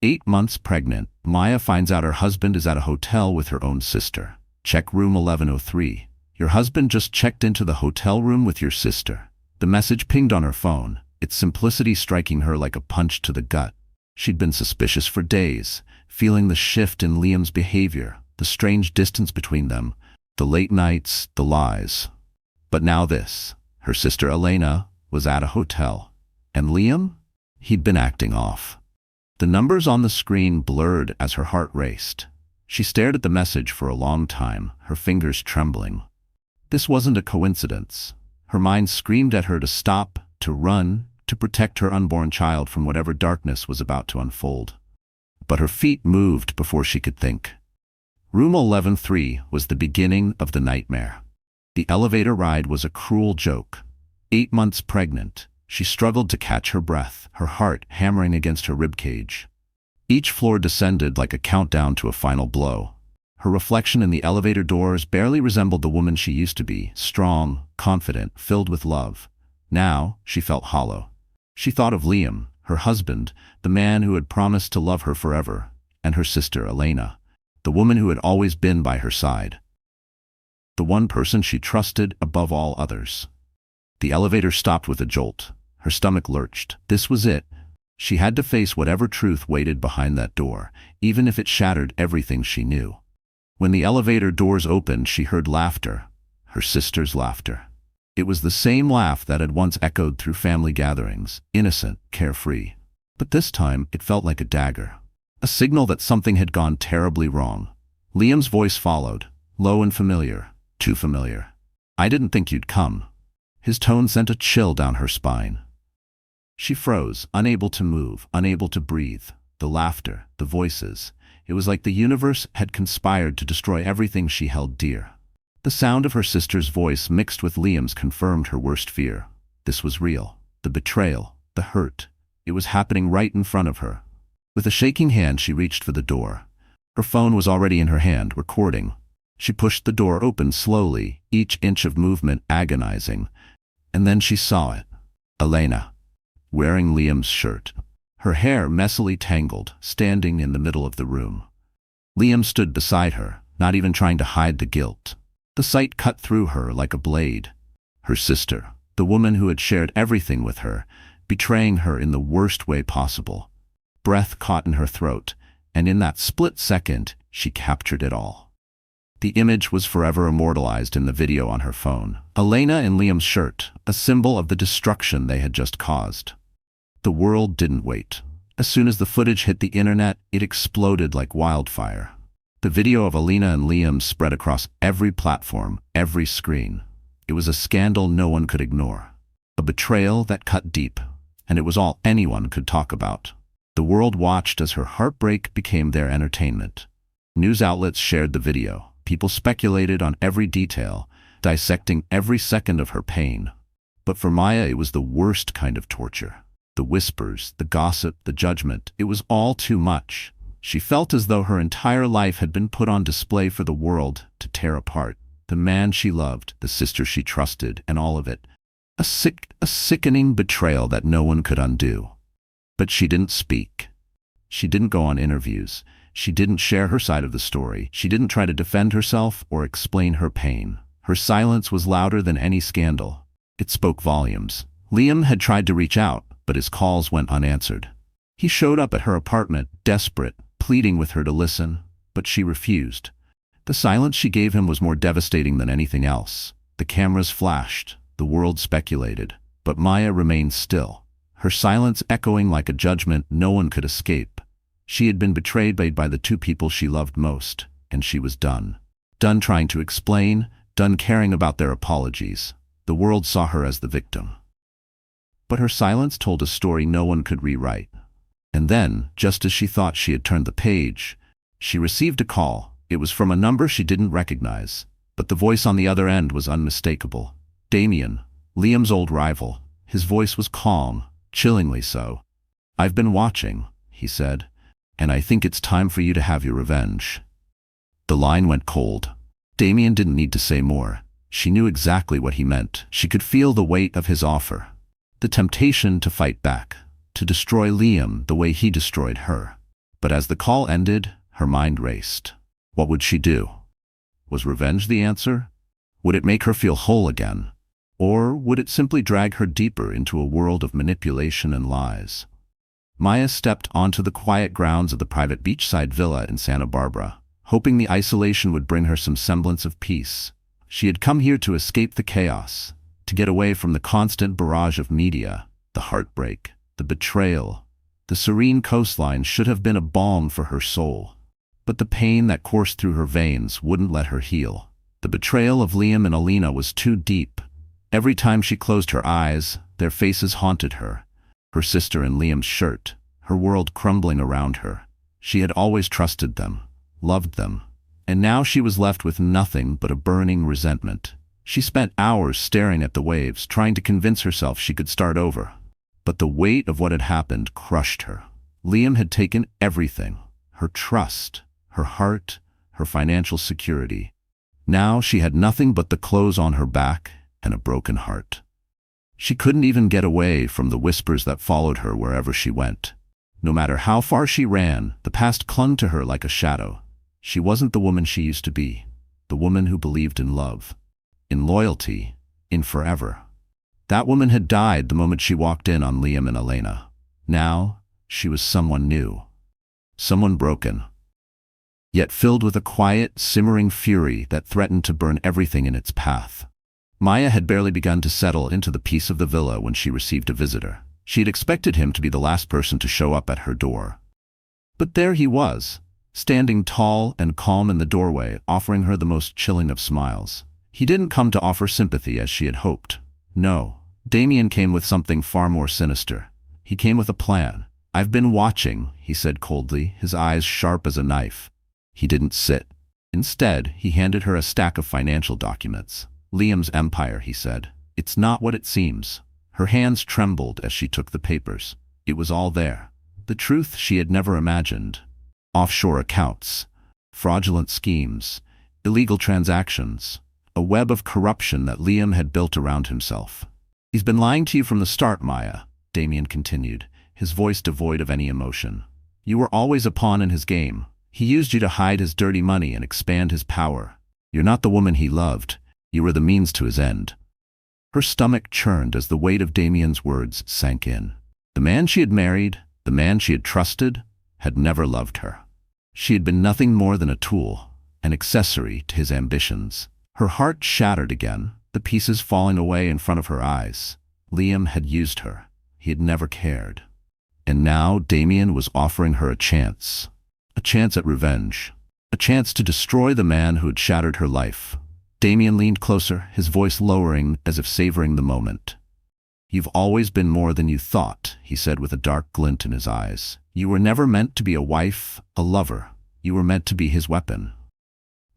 8 months pregnant, Maya finds out her husband is at a hotel with her own sister. Check room 1103. Your husband just checked into the hotel room with your sister. The message pinged on her phone, its simplicity striking her like a punch to the gut. She'd been suspicious for days, feeling the shift in Liam's behavior, the strange distance between them, the late nights, the lies. But now this. Her sister Elena was at a hotel. And Liam? He'd been acting off. The numbers on the screen blurred as her heart raced. She stared at the message for a long time, her fingers trembling. This wasn't a coincidence. Her mind screamed at her to stop, to run, to protect her unborn child from whatever darkness was about to unfold. But her feet moved before she could think. Room 1103 was the beginning of the nightmare. The elevator ride was a cruel joke. 8 months pregnant, she struggled to catch her breath, her heart hammering against her ribcage. Each floor descended like a countdown to a final blow. Her reflection in the elevator doors barely resembled the woman she used to be, strong, confident, filled with love. Now, she felt hollow. She thought of Liam, her husband, the man who had promised to love her forever, and her sister Elena, the woman who had always been by her side. The one person she trusted above all others. The elevator stopped with a jolt. Her stomach lurched. This was it. She had to face whatever truth waited behind that door, even if it shattered everything she knew. When the elevator doors opened, she heard laughter, her sister's laughter. It was the same laugh that had once echoed through family gatherings, innocent, carefree. But this time, it felt like a dagger, a signal that something had gone terribly wrong. Liam's voice followed, low and familiar, too familiar. "I didn't think you'd come." His tone sent a chill down her spine. She froze, unable to move, unable to breathe. The laughter, the voices. It was like the universe had conspired to destroy everything she held dear. The sound of her sister's voice mixed with Liam's confirmed her worst fear. This was real. The betrayal, the hurt. It was happening right in front of her. With a shaking hand, she reached for the door. Her phone was already in her hand, recording. She pushed the door open slowly, each inch of movement agonizing. And then she saw it. Elena, wearing Liam's shirt. Her hair messily tangled, standing in the middle of the room. Liam stood beside her, not even trying to hide the guilt. The sight cut through her like a blade. Her sister, the woman who had shared everything with her, betraying her in the worst way possible. Breath caught in her throat, and in that split second, she captured it all. The image was forever immortalized in the video on her phone. Elena in Liam's shirt, a symbol of the destruction they had just caused. The world didn't wait. As soon as the footage hit the internet, it exploded like wildfire. The video of Elena and Liam spread across every platform, every screen. It was a scandal no one could ignore. A betrayal that cut deep, and it was all anyone could talk about. The world watched as her heartbreak became their entertainment. News outlets shared the video. People speculated on every detail, dissecting every second of her pain. But for Maya, it was the worst kind of torture. The whispers, the gossip, the judgment, it was all too much. She felt as though her entire life had been put on display for the world to tear apart. The man she loved, the sister she trusted, and all of it. A sickening betrayal that no one could undo. But she didn't speak. She didn't go on interviews. She didn't share her side of the story. She didn't try to defend herself or explain her pain. Her silence was louder than any scandal. It spoke volumes. Liam had tried to reach out, but his calls went unanswered. He showed up at her apartment, desperate, pleading with her to listen, but she refused. The silence she gave him was more devastating than anything else. The cameras flashed, the world speculated, but Maya remained still, her silence echoing like a judgment no one could escape. She had been betrayed by the two people she loved most, and she was done. Done trying to explain, done caring about their apologies. The world saw her as the victim. But her silence told a story no one could rewrite. And then, just as she thought she had turned the page, she received a call. It was from a number she didn't recognize, but the voice on the other end was unmistakable. Damien, Liam's old rival. His voice was calm, chillingly so. "I've been watching," he said, "and I think it's time for you to have your revenge." The line went cold. Damien didn't need to say more. She knew exactly what he meant. She could feel the weight of his offer. The temptation to fight back, to destroy Liam the way he destroyed her. But as the call ended, her mind raced. What would she do? Was revenge the answer? Would it make her feel whole again? Or would it simply drag her deeper into a world of manipulation and lies? Maya stepped onto the quiet grounds of the private beachside villa in Santa Barbara, hoping the isolation would bring her some semblance of peace. She had come here to escape the chaos, to get away from the constant barrage of media, the heartbreak, the betrayal. The serene coastline should have been a balm for her soul. But the pain that coursed through her veins wouldn't let her heal. The betrayal of Liam and Alina was too deep. Every time she closed her eyes, their faces haunted her. Her sister and Liam's shirt, her world crumbling around her. She had always trusted them, loved them, and now she was left with nothing but a burning resentment. She spent hours staring at the waves, trying to convince herself she could start over. But the weight of what had happened crushed her. Liam had taken everything, her trust, her heart, her financial security. Now she had nothing but the clothes on her back and a broken heart. She couldn't even get away from the whispers that followed her wherever she went. No matter how far she ran, the past clung to her like a shadow. She wasn't the woman she used to be, the woman who believed in love, in loyalty, in forever. That woman had died the moment she walked in on Liam and Elena. Now, she was someone new. Someone broken, yet filled with a quiet, simmering fury that threatened to burn everything in its path. Maya had barely begun to settle into the peace of the villa when she received a visitor. She had expected him to be the last person to show up at her door. But there he was, standing tall and calm in the doorway, offering her the most chilling of smiles. He didn't come to offer sympathy as she had hoped. No, Damien came with something far more sinister. He came with a plan. "I've been watching," he said coldly, his eyes sharp as a knife. He didn't sit. Instead, he handed her a stack of financial documents. "Liam's empire," he said. "It's not what it seems." Her hands trembled as she took the papers. It was all there. The truth she had never imagined. Offshore accounts, fraudulent schemes, illegal transactions, a web of corruption that Liam had built around himself. "He's been lying to you from the start, Maya," Damien continued, his voice devoid of any emotion. "You were always a pawn in his game. He used you to hide his dirty money and expand his power. You're not the woman he loved. You were the means to his end." Her stomach churned as the weight of Damien's words sank in. The man she had married, the man she had trusted, had never loved her. She had been nothing more than a tool, an accessory to his ambitions. Her heart shattered again, the pieces falling away in front of her eyes. Liam had used her. He had never cared. And now Damien was offering her a chance at revenge, a chance to destroy the man who had shattered her life. Damien leaned closer, his voice lowering as if savoring the moment. "You've always been more than you thought," he said with a dark glint in his eyes. "You were never meant to be a wife, a lover. You were meant to be his weapon."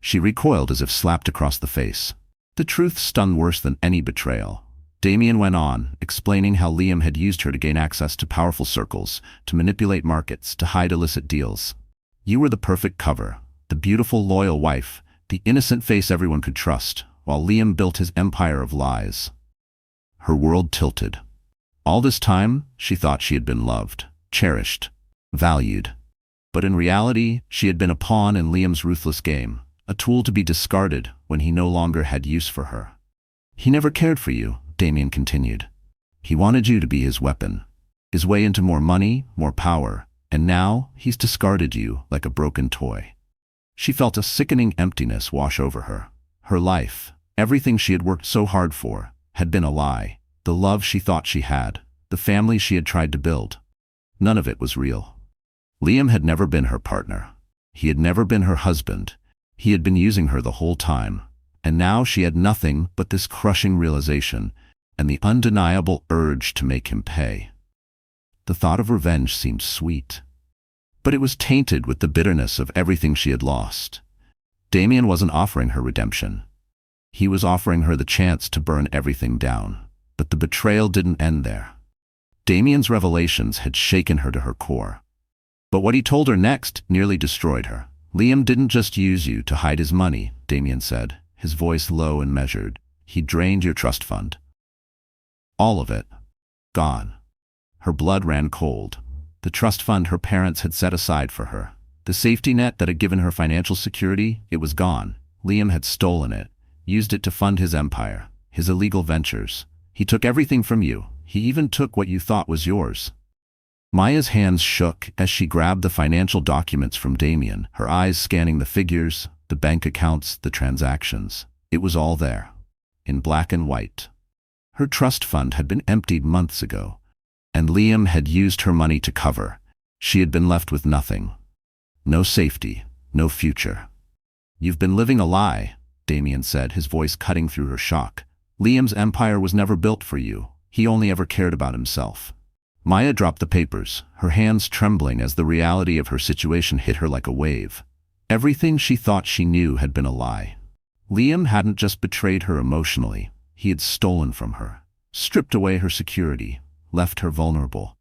She recoiled as if slapped across the face. The truth stung worse than any betrayal. Damien went on, explaining how Liam had used her to gain access to powerful circles, to manipulate markets, to hide illicit deals. "You were the perfect cover, the beautiful, loyal wife, the innocent face everyone could trust, while Liam built his empire of lies." Her world tilted. All this time, she thought she had been loved, cherished, valued. But in reality, she had been a pawn in Liam's ruthless game, a tool to be discarded when he no longer had use for her. "He never cared for you," Damien continued. "He wanted you to be his weapon, his way into more money, more power, and now he's discarded you like a broken toy." She felt a sickening emptiness wash over her. Her life, everything she had worked so hard for, had been a lie. The love she thought she had, the family she had tried to build, none of it was real. Liam had never been her partner. He had never been her husband. He had been using her the whole time. And now she had nothing but this crushing realization and the undeniable urge to make him pay. The thought of revenge seemed sweet, but it was tainted with the bitterness of everything she had lost. Damien wasn't offering her redemption. He was offering her the chance to burn everything down. But the betrayal didn't end there. Damien's revelations had shaken her to her core. But what he told her next nearly destroyed her. "Liam didn't just use you to hide his money," Damien said, his voice low and measured. "He drained your trust fund. All of it. Gone." Her blood ran cold. The trust fund her parents had set aside for her. The safety net that had given her financial security, it was gone. Liam had stolen it, used it to fund his empire, his illegal ventures. He took everything from you. He even took what you thought was yours. Maya's hands shook as she grabbed the financial documents from Damien, her eyes scanning the figures, the bank accounts, the transactions. It was all there, in black and white. Her trust fund had been emptied months ago, and Liam had used her money to cover. She had been left with nothing. No safety, no future. "You've been living a lie," Damien said, his voice cutting through her shock. "Liam's empire was never built for you. He only ever cared about himself." Maya dropped the papers, her hands trembling as the reality of her situation hit her like a wave. Everything she thought she knew had been a lie. Liam hadn't just betrayed her emotionally, he had stolen from her, stripped away her security, left her vulnerable.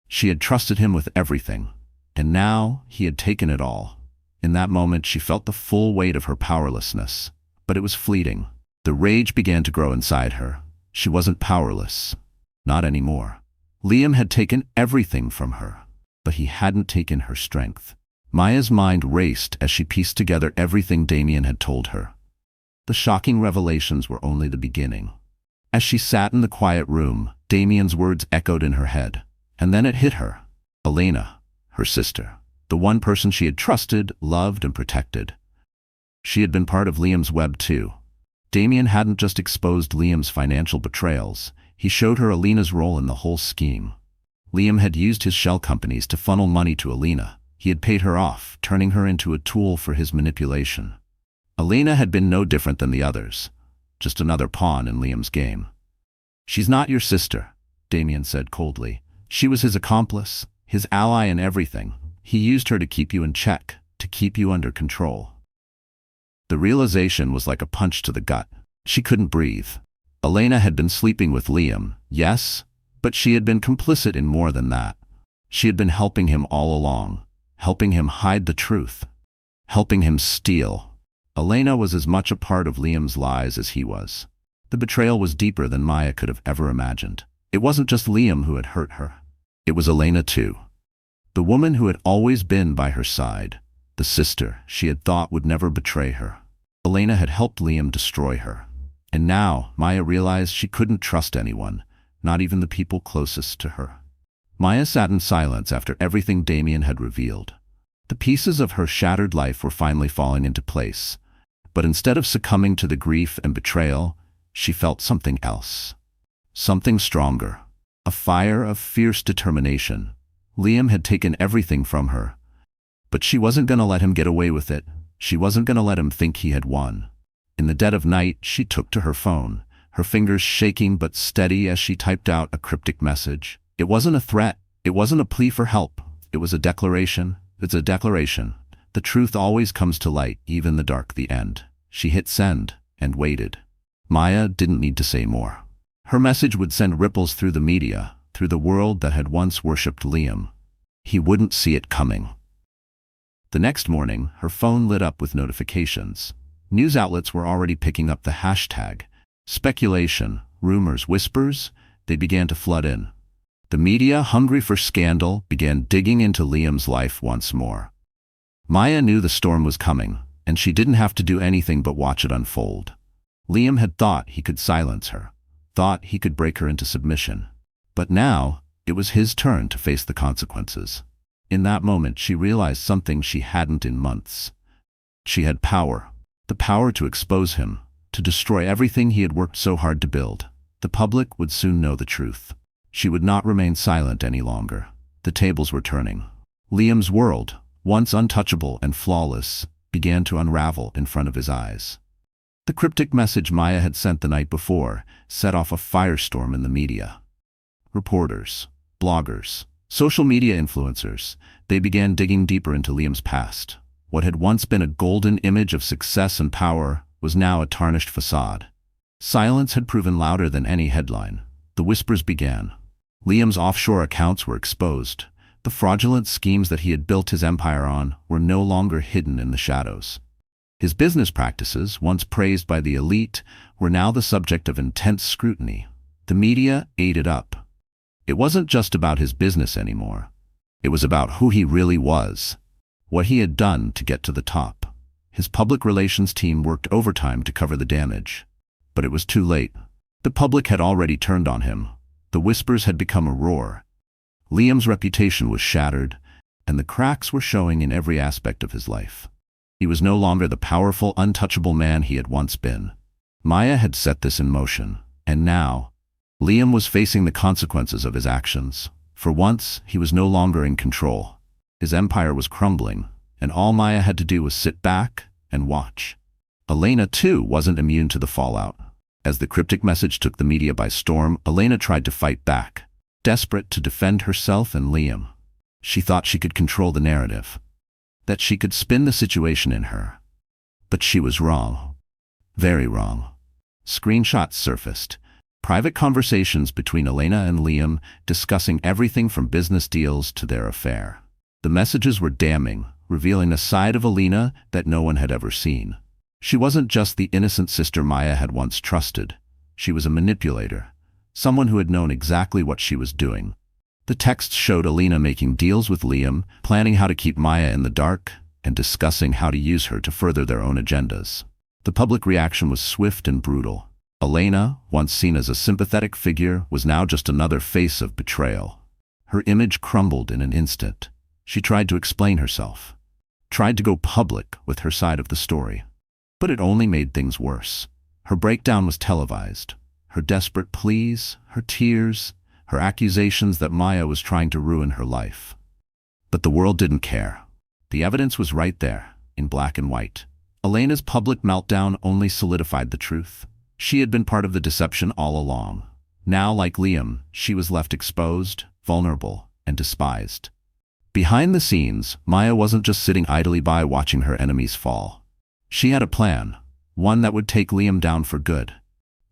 She had trusted him with everything, and now he had taken it all. In that moment she felt the full weight of her powerlessness, but it was fleeting. The rage began to grow inside her. She wasn't powerless. Not anymore. Liam had taken everything from her, but he hadn't taken her strength. Maya's mind raced as she pieced together everything Damien had told her. The shocking revelations were only the beginning. As she sat in the quiet room, Damien's words echoed in her head, and then it hit her. Elena, her sister, the one person she had trusted, loved, and protected. She had been part of Liam's web too. Damien hadn't just exposed Liam's financial betrayals, he showed her Elena's role in the whole scheme. Liam had used his shell companies to funnel money to Elena. He had paid her off, turning her into a tool for his manipulation. Elena had been no different than the others, just another pawn in Liam's game. "She's not your sister," Damien said coldly. "She was his accomplice, his ally in everything. He used her to keep you in check, to keep you under control." The realization was like a punch to the gut. She couldn't breathe. Elena had been sleeping with Liam, yes, but she had been complicit in more than that. She had been helping him all along, helping him hide the truth, helping him steal. Elena was as much a part of Liam's lies as he was. The betrayal was deeper than Maya could have ever imagined. It wasn't just Liam who had hurt her. It was Elena too. The woman who had always been by her side, the sister she had thought would never betray her. Elena had helped Liam destroy her. And now, Maya realized she couldn't trust anyone, not even the people closest to her. Maya sat in silence after everything Damien had revealed. The pieces of her shattered life were finally falling into place. But instead of succumbing to the grief and betrayal, she felt something else. Something stronger. A fire of fierce determination. Liam had taken everything from her. But she wasn't going to let him get away with it. She wasn't going to let him think he had won. In the dead of night, she took to her phone, her fingers shaking but steady as she typed out a cryptic message. It wasn't a threat. It wasn't a plea for help. It was a declaration. It's a declaration. The truth always comes to light, even the dark, the end. She hit send and waited. Maya didn't need to say more. Her message would send ripples through the media, through the world that had once worshipped Liam. He wouldn't see it coming. The next morning, her phone lit up with notifications. News outlets were already picking up the hashtag. Speculation, rumors, whispers, they began to flood in. The media, hungry for scandal, began digging into Liam's life once more. Maya knew the storm was coming, and she didn't have to do anything but watch it unfold. Liam had thought he could silence her, thought he could break her into submission. But now, it was his turn to face the consequences. In that moment, she realized something she hadn't in months. She had power. The power to expose him, to destroy everything he had worked so hard to build. The public would soon know the truth. She would not remain silent any longer. The tables were turning. Liam's world, once untouchable and flawless, began to unravel in front of his eyes. The cryptic message Maya had sent the night before set off a firestorm in the media. Reporters, bloggers, social media influencers, they began digging deeper into Liam's past. What had once been a golden image of success and power was now a tarnished facade. Silence had proven louder than any headline. The whispers began. Liam's offshore accounts were exposed. The fraudulent schemes that he had built his empire on were no longer hidden in the shadows. His business practices, once praised by the elite, were now the subject of intense scrutiny. The media ate it up. It wasn't just about his business anymore. It was about who he really was, what he had done to get to the top. His public relations team worked overtime to cover the damage. But it was too late. The public had already turned on him. The whispers had become a roar. Liam's reputation was shattered, and the cracks were showing in every aspect of his life. He was no longer the powerful, untouchable man he had once been. Maya had set this in motion, and now, Liam was facing the consequences of his actions. For once, he was no longer in control. His empire was crumbling, and all Maya had to do was sit back and watch. Elena, too, wasn't immune to the fallout. As the cryptic message took the media by storm, Elena tried to fight back, desperate to defend herself and Liam. She thought she could control the narrative, that she could spin the situation in her. But she was wrong. Very wrong. Screenshots surfaced. Private conversations between Elena and Liam discussing everything from business deals to their affair. The messages were damning, revealing a side of Elena that no one had ever seen. She wasn't just the innocent sister Maya had once trusted. She was a manipulator, someone who had known exactly what she was doing. The texts showed Elena making deals with Liam, planning how to keep Maya in the dark, and discussing how to use her to further their own agendas. The public reaction was swift and brutal. Elena, once seen as a sympathetic figure, was now just another face of betrayal. Her image crumbled in an instant. She tried to explain herself, tried to go public with her side of the story. But it only made things worse. Her breakdown was televised. Her desperate pleas, her tears, her accusations that Maya was trying to ruin her life. But the world didn't care. The evidence was right there, in black and white. Elena's public meltdown only solidified the truth. She had been part of the deception all along. Now, like Liam, she was left exposed, vulnerable, and despised. Behind the scenes, Maya wasn't just sitting idly by watching her enemies fall. She had a plan, one that would take Liam down for good.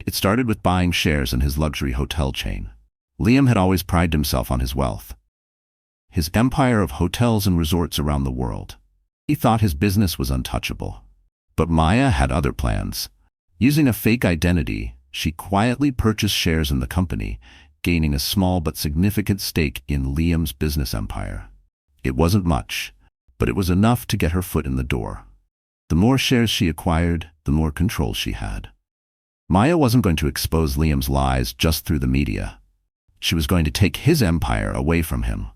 It started with buying shares in his luxury hotel chain. Liam had always prided himself on his wealth, his empire of hotels and resorts around the world. He thought his business was untouchable. But Maya had other plans. Using a fake identity, she quietly purchased shares in the company, gaining a small but significant stake in Liam's business empire. It wasn't much, but it was enough to get her foot in the door. The more shares she acquired, the more control she had. Maya wasn't going to expose Liam's lies just through the media. She was going to take his empire away from him.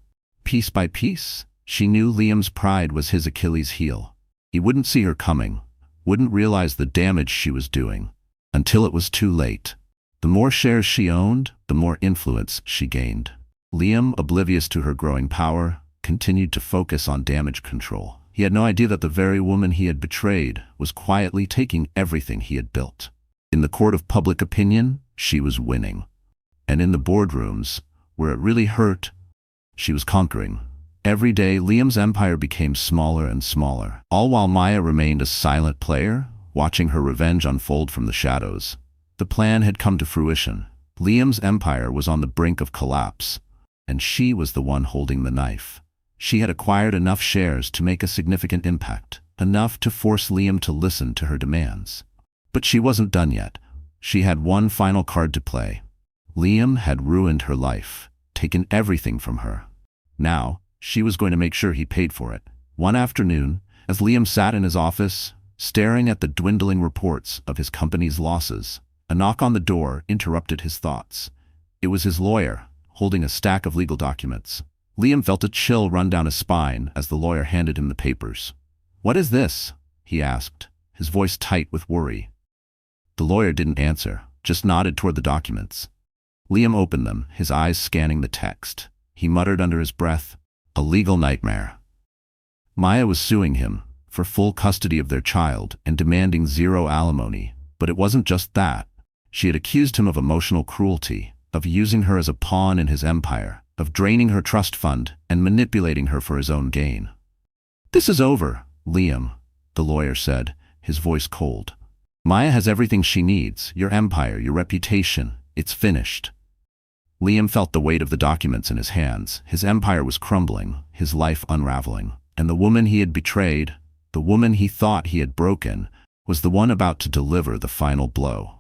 Piece by piece, she knew Liam's pride was his Achilles heel. He wouldn't see her coming, wouldn't realize the damage she was doing, until it was too late. The more shares she owned, the more influence she gained. Liam, oblivious to her growing power, continued to focus on damage control. He had no idea that the very woman he had betrayed was quietly taking everything he had built. In the court of public opinion, she was winning. And in the boardrooms, where it really hurt, she was conquering. Every day, Liam's empire became smaller and smaller, all while Maya remained a silent player, watching her revenge unfold from the shadows. The plan had come to fruition. Liam's empire was on the brink of collapse, and she was the one holding the knife. She had acquired enough shares to make a significant impact, enough to force Liam to listen to her demands. But she wasn't done yet. She had one final card to play. Liam had ruined her life, taken everything from her. Now, she was going to make sure he paid for it. One afternoon, as Liam sat in his office, staring at the dwindling reports of his company's losses, a knock on the door interrupted his thoughts. It was his lawyer, holding a stack of legal documents. Liam felt a chill run down his spine as the lawyer handed him the papers. "What is this?" he asked, his voice tight with worry. The lawyer didn't answer, just nodded toward the documents. Liam opened them, his eyes scanning the text. He muttered under his breath, "A legal nightmare." Maya was suing him for full custody of their child and demanding zero alimony. But it wasn't just that. She had accused him of emotional cruelty, of using her as a pawn in his empire, of draining her trust fund and manipulating her for his own gain. "This is over, Liam," the lawyer said, his voice cold. "Maya has everything she needs, your empire, your reputation. It's finished." Liam felt the weight of the documents in his hands. His empire was crumbling, his life unraveling. And the woman he had betrayed, the woman he thought he had broken, was the one about to deliver the final blow.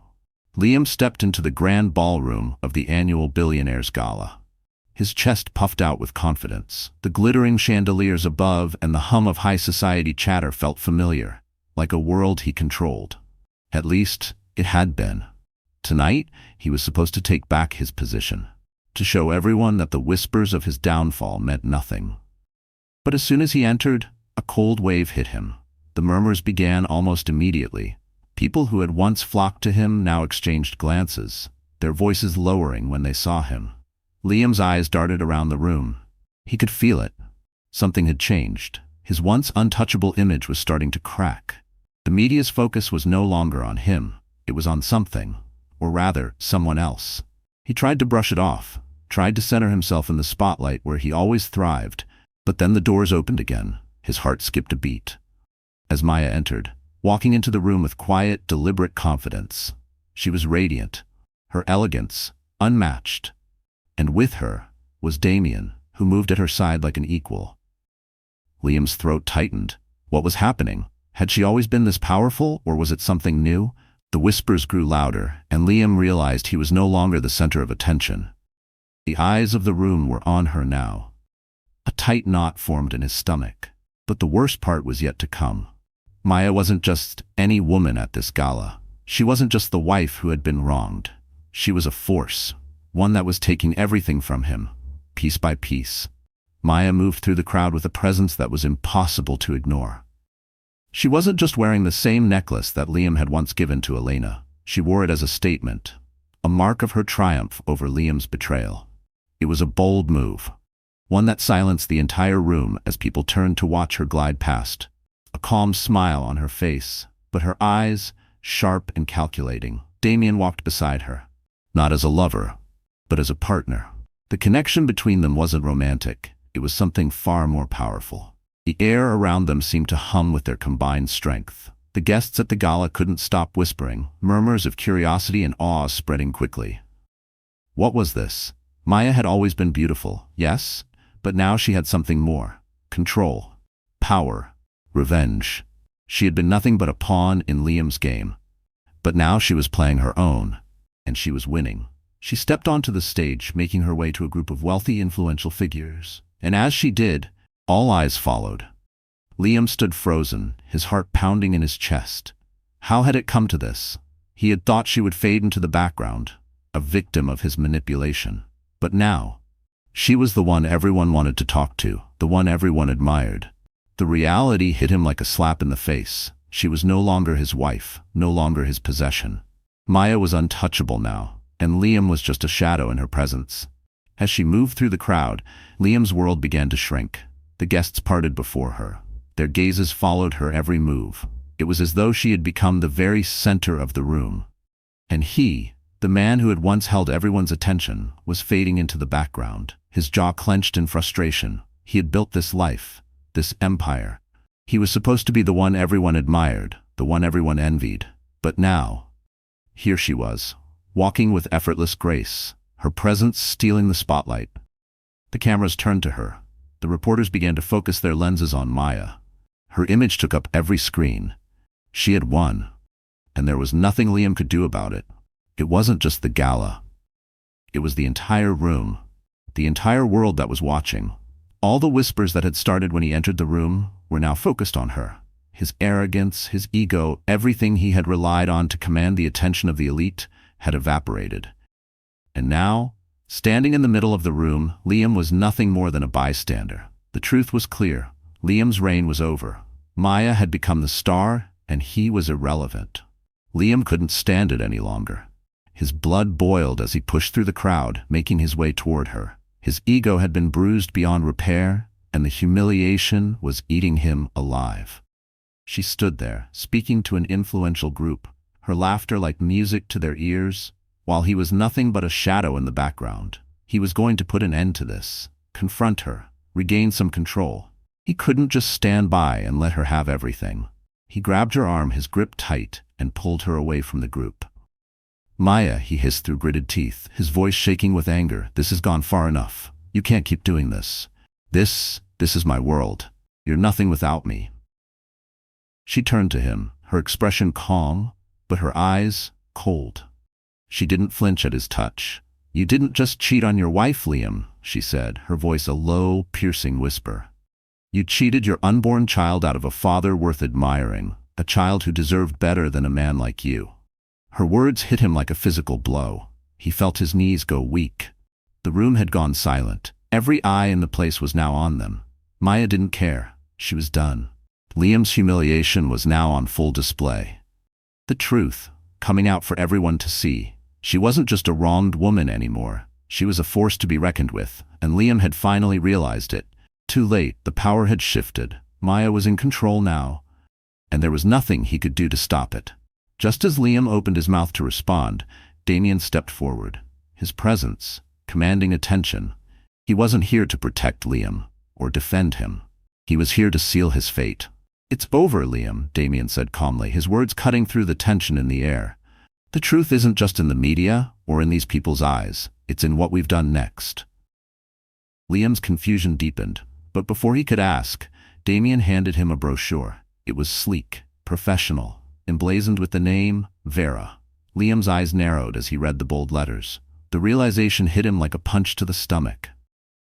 Liam stepped into the grand ballroom of the annual Billionaires Gala. His chest puffed out with confidence. The glittering chandeliers above and the hum of high society chatter felt familiar, like a world he controlled. At least, it had been. Tonight, he was supposed to take back his position, to show everyone that the whispers of his downfall meant nothing. But as soon as he entered, a cold wave hit him. The murmurs began almost immediately. People who had once flocked to him now exchanged glances, their voices lowering when they saw him. Liam's eyes darted around the room. He could feel it. Something had changed. His once untouchable image was starting to crack. The media's focus was no longer on him. It was on something, or rather, someone else. He tried to brush it off, tried to center himself in the spotlight where he always thrived, but then the doors opened again. His heart skipped a beat. As Maya entered, walking into the room with quiet, deliberate confidence, she was radiant, her elegance unmatched. And with her was Damien, who moved at her side like an equal. Liam's throat tightened. What was happening? Had she always been this powerful, or was it something new? The whispers grew louder, and Liam realized he was no longer the center of attention. The eyes of the room were on her now. A tight knot formed in his stomach. But the worst part was yet to come. Maya wasn't just any woman at this gala. She wasn't just the wife who had been wronged. She was a force, one that was taking everything from him, piece by piece. Maya moved through the crowd with a presence that was impossible to ignore. She wasn't just wearing the same necklace that Liam had once given to Elena. She wore it as a statement, a mark of her triumph over Liam's betrayal. It was a bold move, one that silenced the entire room as people turned to watch her glide past. A calm smile on her face, but her eyes, sharp and calculating. Damien walked beside her, not as a lover, but as a partner. The connection between them wasn't romantic. It was something far more powerful. The air around them seemed to hum with their combined strength. The guests at the gala couldn't stop whispering, murmurs of curiosity and awe spreading quickly. What was this? Maya had always been beautiful, yes, but now she had something more. Control, power, revenge. She had been nothing but a pawn in Liam's game. But now she was playing her own, and she was winning. She stepped onto the stage, making her way to a group of wealthy, influential figures. And as she did, all eyes followed. Liam stood frozen, his heart pounding in his chest. How had it come to this? He had thought she would fade into the background, a victim of his manipulation. But now, she was the one everyone wanted to talk to, the one everyone admired. The reality hit him like a slap in the face. She was no longer his wife, no longer his possession. Maya was untouchable now, and Liam was just a shadow in her presence. As she moved through the crowd, Liam's world began to shrink. The guests parted before her. Their gazes followed her every move. It was as though she had become the very center of the room. And he, the man who had once held everyone's attention, was fading into the background. His jaw clenched in frustration. He had built this life, this empire. He was supposed to be the one everyone admired, the one everyone envied. But now, here she was, walking with effortless grace, her presence stealing the spotlight. The cameras turned to her. The reporters began to focus their lenses on Maya. Her image took up every screen. She had won, and there was nothing Liam could do about it. It wasn't just the gala. It was the entire room, the entire world that was watching. All the whispers that had started when he entered the room were now focused on her. His arrogance, his ego, everything he had relied on to command the attention of the elite had evaporated. And now, standing in the middle of the room, Liam was nothing more than a bystander. The truth was clear. Liam's reign was over. Maya had become the star, and he was irrelevant. Liam couldn't stand it any longer. His blood boiled as he pushed through the crowd, making his way toward her. His ego had been bruised beyond repair, and the humiliation was eating him alive. She stood there, speaking to an influential group, her laughter like music to their ears, while he was nothing but a shadow in the background. He was going to put an end to this, confront her, regain some control. He couldn't just stand by and let her have everything. He grabbed her arm, his grip tight, and pulled her away from the group. "Maya," he hissed through gritted teeth, his voice shaking with anger, "this has gone far enough. You can't keep doing this. This is my world. You're nothing without me." She turned to him, her expression calm, but her eyes cold. She didn't flinch at his touch. "You didn't just cheat on your wife, Liam," she said, her voice a low, piercing whisper. "You cheated your unborn child out of a father worth admiring, a child who deserved better than a man like you." Her words hit him like a physical blow. He felt his knees go weak. The room had gone silent. Every eye in the place was now on them. Maya didn't care. She was done. Liam's humiliation was now on full display. The truth, coming out for everyone to see. She wasn't just a wronged woman anymore. She was a force to be reckoned with, and Liam had finally realized it. Too late, the power had shifted. Maya was in control now, and there was nothing he could do to stop it. Just as Liam opened his mouth to respond, Damien stepped forward. His presence, commanding attention. He wasn't here to protect Liam, or defend him. He was here to seal his fate. "It's over, Liam," Damien said calmly, his words cutting through the tension in the air. "The truth isn't just in the media, or in these people's eyes. It's in what we've done next." Liam's confusion deepened, but before he could ask, Damien handed him a brochure. It was sleek, professional, emblazoned with the name, Vera. Liam's eyes narrowed as he read the bold letters. The realization hit him like a punch to the stomach.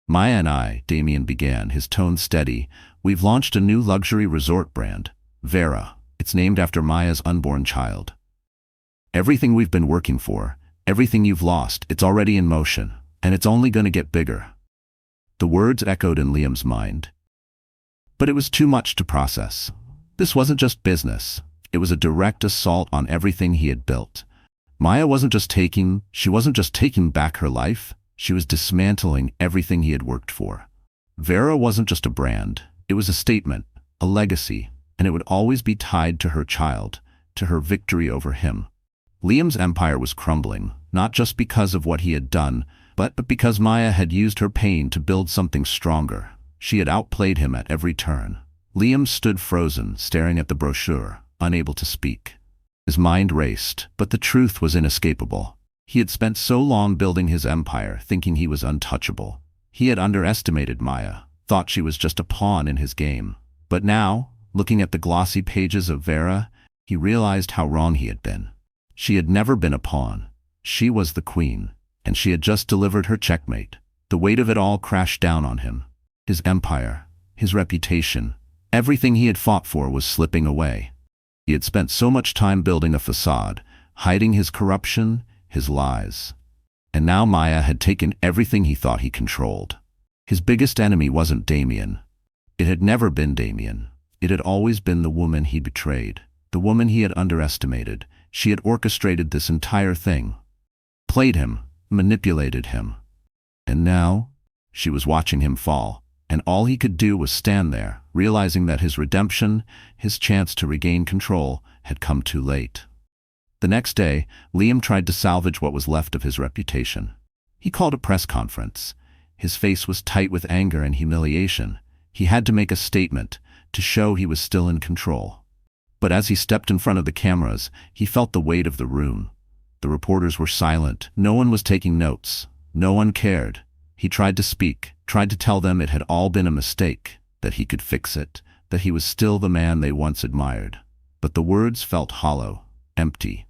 "Maya and I," Damien began, his tone steady, "we've launched a new luxury resort brand, Vera. It's named after Maya's unborn child. Everything we've been working for, everything you've lost, it's already in motion, and it's only going to get bigger." The words echoed in Liam's mind. But it was too much to process. This wasn't just business. It was a direct assault on everything he had built. Maya wasn't just taking back her life. She was dismantling everything he had worked for. Vera wasn't just a brand. It was a statement, a legacy, and it would always be tied to her child, to her victory over him. Liam's empire was crumbling, not just because of what he had done, but because Maya had used her pain to build something stronger. She had outplayed him at every turn. Liam stood frozen, staring at the brochure, unable to speak. His mind raced, but the truth was inescapable. He had spent so long building his empire, thinking he was untouchable. He had underestimated Maya, thought she was just a pawn in his game. But now, looking at the glossy pages of Vera, he realized how wrong he had been. She had never been a pawn. She was the queen, and she had just delivered her checkmate. The weight of it all crashed down on him. His empire, his reputation, everything he had fought for was slipping away. He had spent so much time building a facade, hiding his corruption, his lies. And now Maya had taken everything he thought he controlled. His biggest enemy wasn't Damien. It had never been Damien. It had always been the woman he betrayed, the woman he had underestimated. She had orchestrated this entire thing, played him, manipulated him. And now, she was watching him fall, and all he could do was stand there, realizing that his redemption, his chance to regain control, had come too late. The next day, Liam tried to salvage what was left of his reputation. He called a press conference. His face was tight with anger and humiliation. He had to make a statement, to show he was still in control. But as he stepped in front of the cameras, he felt the weight of the room. The reporters were silent. No one was taking notes. No one cared. He tried to speak, tried to tell them it had all been a mistake, that he could fix it, that he was still the man they once admired. But the words felt hollow, empty.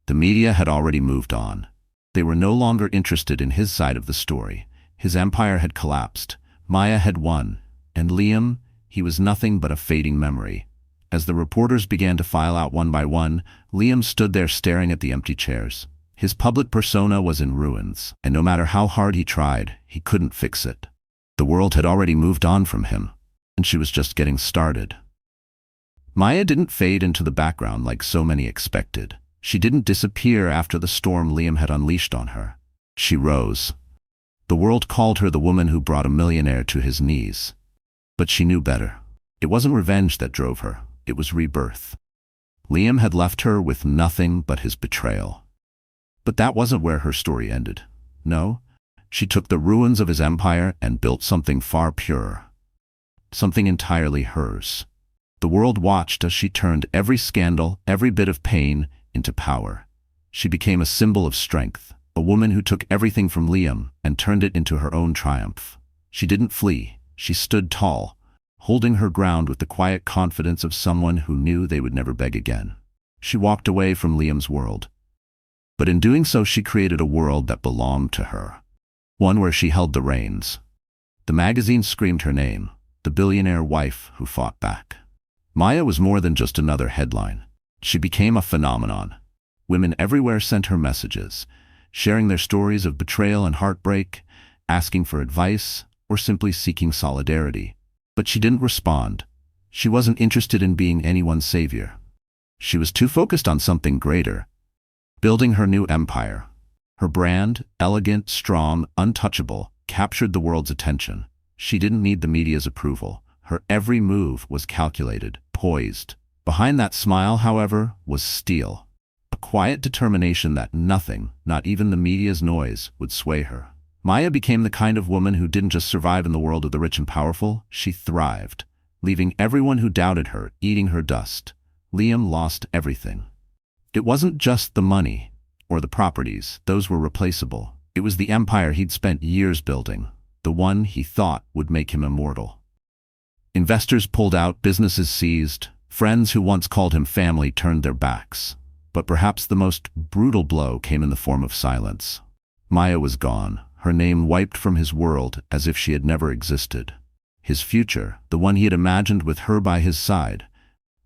The media had already moved on. They were no longer interested in his side of the story. His empire had collapsed. Maya had won. And Liam, he was nothing but a fading memory. As the reporters began to file out one by one, Liam stood there staring at the empty chairs. His public persona was in ruins, and no matter how hard he tried, he couldn't fix it. The world had already moved on from him, and she was just getting started. Maya didn't fade into the background like so many expected. She didn't disappear after the storm Liam had unleashed on her. She rose. The world called her the woman who brought a millionaire to his knees. But she knew better. It wasn't revenge that drove her. It was rebirth. Liam had left her with nothing but his betrayal. But that wasn't where her story ended. No, she took the ruins of his empire and built something far purer. Something entirely hers. The world watched as she turned every scandal, every bit of pain, into power. She became a symbol of strength, a woman who took everything from Liam and turned it into her own triumph. She didn't flee. She stood tall, holding her ground with the quiet confidence of someone who knew they would never beg again. She walked away from Liam's world. But in doing so, she created a world that belonged to her. One where she held the reins. The magazine screamed her name, the billionaire wife who fought back. Maya was more than just another headline. She became a phenomenon. Women everywhere sent her messages, sharing their stories of betrayal and heartbreak, asking for advice, or simply seeking solidarity. But she didn't respond. She wasn't interested in being anyone's savior. She was too focused on something greater, building her new empire. Her brand, elegant, strong, untouchable, captured the world's attention. She didn't need the media's approval. Her every move was calculated, poised. Behind that smile, however, was steel. A quiet determination that nothing, not even the media's noise, would sway her. Maya became the kind of woman who didn't just survive in the world of the rich and powerful, she thrived, leaving everyone who doubted her eating her dust. Liam lost everything. It wasn't just the money or the properties, those were replaceable. It was the empire he'd spent years building, the one he thought would make him immortal. Investors pulled out, businesses seized, friends who once called him family turned their backs. But perhaps the most brutal blow came in the form of silence. Maya was gone, her name wiped from his world as if she had never existed. His future, the one he had imagined with her by his side,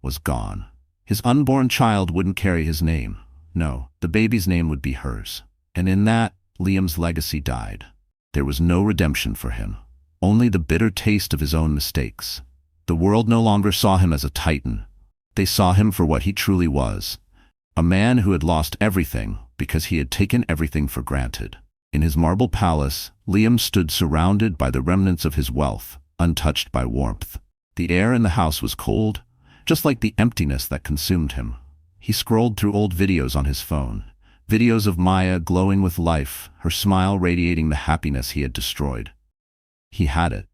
was gone. His unborn child wouldn't carry his name. No, the baby's name would be hers. And in that, Liam's legacy died. There was no redemption for him, only the bitter taste of his own mistakes. The world no longer saw him as a titan. They saw him for what he truly was. A man who had lost everything because he had taken everything for granted. In his marble palace, Liam stood surrounded by the remnants of his wealth, untouched by warmth. The air in the house was cold, just like the emptiness that consumed him. He scrolled through old videos on his phone, videos of Maya glowing with life, her smile radiating the happiness he had destroyed. He had it.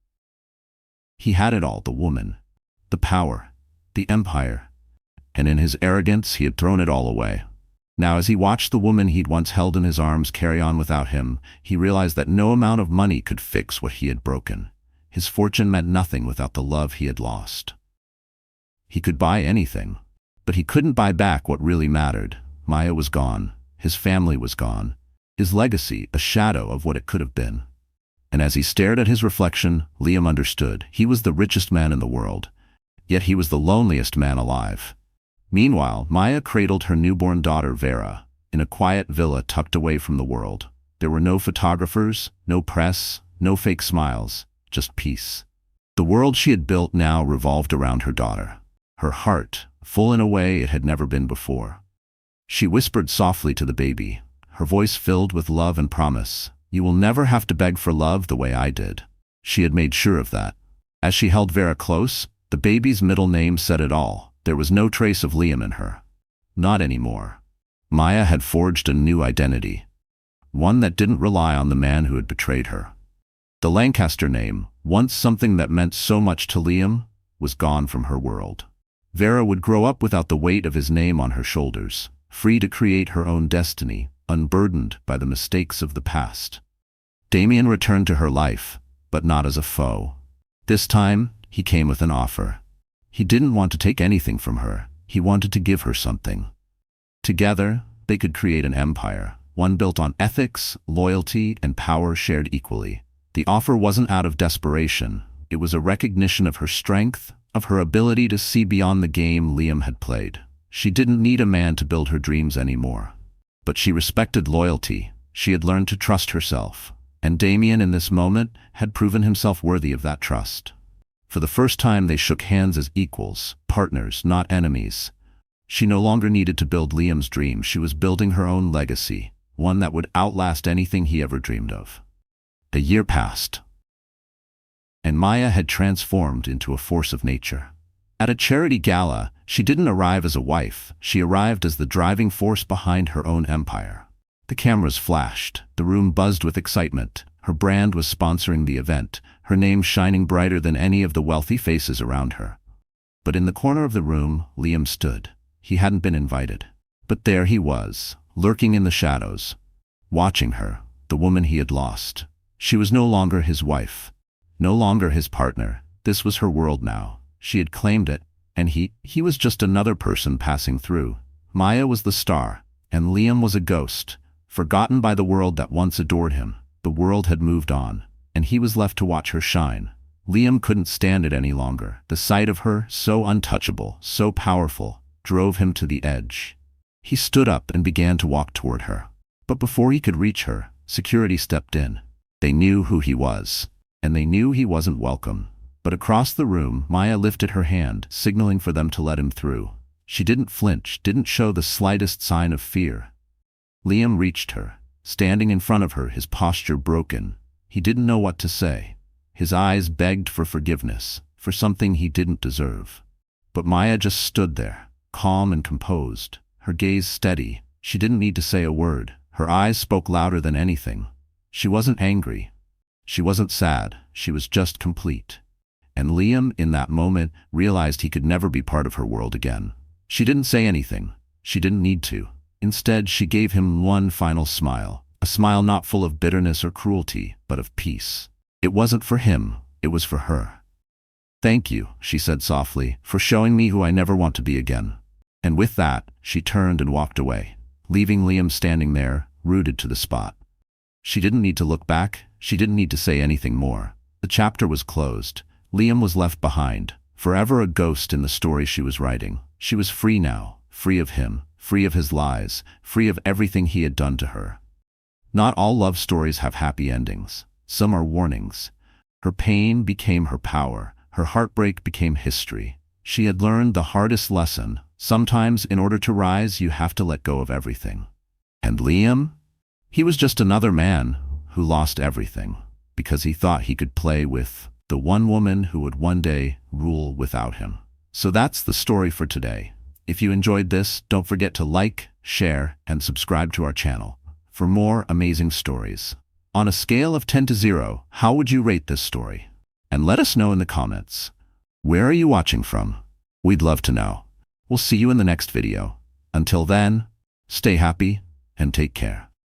He had it all, the woman, the power, the empire, and in his arrogance he had thrown it all away. Now, as he watched the woman he'd once held in his arms carry on without him, he realized that no amount of money could fix what he had broken. His fortune meant nothing without the love he had lost. He could buy anything, but he couldn't buy back what really mattered. Maya was gone. His family was gone. His legacy, a shadow of what it could have been. And as he stared at his reflection, Liam understood. He was the richest man in the world, yet he was the loneliest man alive. Meanwhile, Maya cradled her newborn daughter Vera, in a quiet villa tucked away from the world. There were no photographers, no press, no fake smiles, just peace. The world she had built now revolved around her daughter. Her heart, full in a way it had never been before. She whispered softly to the baby, her voice filled with love and promise, "You will never have to beg for love the way I did." She had made sure of that. As she held Vera close, the baby's middle name said it all. There was no trace of Liam in her. Not anymore. Maya had forged a new identity, one that didn't rely on the man who had betrayed her. The Lancaster name, once something that meant so much to Liam, was gone from her world. Vera would grow up without the weight of his name on her shoulders, free to create her own destiny, unburdened by the mistakes of the past. Damien returned to her life, but not as a foe. This time, he came with an offer. He didn't want to take anything from her. He wanted to give her something. Together, they could create an empire, one built on ethics, loyalty, and power shared equally. The offer wasn't out of desperation. It was a recognition of her strength, of her ability to see beyond the game Liam had played. She didn't need a man to build her dreams anymore. But she respected loyalty. She had learned to trust herself. And Damien, in this moment, had proven himself worthy of that trust. For the first time, they shook hands as equals, partners, not enemies. She no longer needed to build Liam's dream. She was building her own legacy, one that would outlast anything he ever dreamed of. A year passed, and Maya had transformed into a force of nature. At a charity gala, she didn't arrive as a wife. She arrived as the driving force behind her own empire. The cameras flashed. The room buzzed with excitement. Her brand was sponsoring the event, her name shining brighter than any of the wealthy faces around her. But in the corner of the room, Liam stood. He hadn't been invited. But there he was, lurking in the shadows, watching her, the woman he had lost. She was no longer his wife, no longer his partner. This was her world now. She had claimed it, and he was just another person passing through. Maya was the star, And Liam was a ghost, forgotten by the world that once adored him. The world had moved on, and he was left to watch her shine. Liam couldn't stand it any longer. The sight of her, so untouchable, so powerful, drove him to the edge. He stood up and began to walk toward her. But before he could reach her, security stepped in. They knew who he was, and they knew he wasn't welcome. But across the room, Maya lifted her hand, signaling for them to let him through. She didn't flinch, didn't show the slightest sign of fear. Liam reached her, standing in front of her, his posture broken. He didn't know what to say. His eyes begged for forgiveness, for something he didn't deserve. But Maya just stood there, calm and composed, her gaze steady. She didn't need to say a word. Her eyes spoke louder than anything. She wasn't angry. She wasn't sad. She was just complete. And Liam, in that moment, realized he could never be part of her world again. She didn't say anything. She didn't need to. Instead, she gave him one final smile, a smile not full of bitterness or cruelty, but of peace. It wasn't for him, it was for her. "Thank you," she said softly, "for showing me who I never want to be again." And with that, she turned and walked away, leaving Liam standing there, rooted to the spot. She didn't need to look back. She didn't need to say anything more. The chapter was closed. Liam was left behind, forever a ghost in the story she was writing. She was free now, free of him, free of his lies, free of everything he had done to her. Not all love stories have happy endings. Some are warnings. Her pain became her power. Her heartbreak became history. She had learned the hardest lesson. Sometimes, in order to rise, you have to let go of everything. And Liam? He was just another man who lost everything because he thought he could play with the one woman who would one day rule without him. So that's the story for today. If you enjoyed this, don't forget to like, share, and subscribe to our channel for more amazing stories. On a scale of 10 to 0, how would you rate this story? And let us know in the comments. Where are you watching from? We'd love to know. We'll see you in the next video. Until then, stay happy and take care.